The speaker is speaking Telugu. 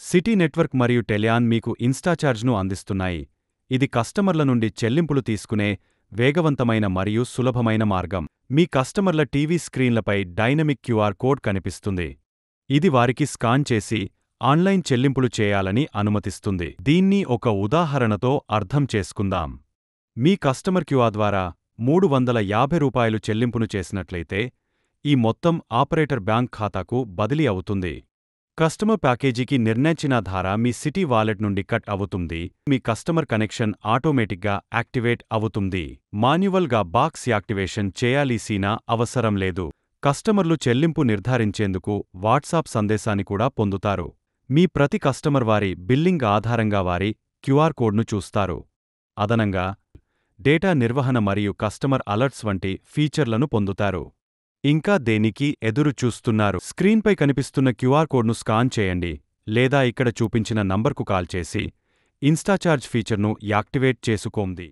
సిటీ నెట్వర్క్ మరియు టెలియాన్ మీకు ఇన్స్టాచార్జ్ను అందిస్తున్నాయి. ఇది కస్టమర్ల నుండి చెల్లింపులు తీసుకునే వేగవంతమైన మరియు సులభమైన మార్గం. మీ కస్టమర్ల టీవీ స్క్రీన్లపై డైనమిక్ క్యూఆర్ కోడ్ కనిపిస్తుంది. ఇది వారికి స్కాన్ చేసి ఆన్లైన్ చెల్లింపులు చేయాలని అనుమతిస్తుంది. దీన్ని ఒక ఉదాహరణతో అర్థం చేసుకుందాం. మీ కస్టమర్ క్యూఆర్ ద్వారా రూ. 350 చెల్లింపును చేసినట్లయితే, ఈ మొత్తం ఆపరేటర్ బ్యాంక్ ఖాతాకు బదిలీ అవుతుంది. కస్టమర్ ప్యాకేజీకి నిర్ణయించిన ధర మీ సిటీ వాలెట్ నుండి కట్ అవుతుంది. మీ కస్టమర్ కనెక్షన్ ఆటోమేటిక్గా యాక్టివేట్ అవుతుంది. మాన్యువల్గా బాక్స్ యాక్టివేషన్ చేయాల్సిన అవసరం లేదు. కస్టమర్లు చెల్లింపు నిర్ధారించేందుకు వాట్సాప్ సందేశాన్ని కూడా పొందుతారు. మీ ప్రతి కస్టమర్ వారి బిల్లింగ్ ఆధారంగా వారి క్యూఆర్ కోడ్ను చూస్తారు. అదనంగా, డేటా నిర్వహణ మరియు కస్టమర్ అలర్ట్స్ వంటి ఫీచర్లను పొందుతారు. ఇంకా దేనికి ఎదురు చూస్తున్నారు? స్క్రీన్పై కనిపిస్తున్న క్యూఆర్ కోడ్ను స్కాన్ చేయండి లేదా ఇక్కడ చూపించిన నంబర్కు కాల్ చేసి ఇన్స్టాచార్జ్ ఫీచర్ను యాక్టివేట్ చేసుకోండి.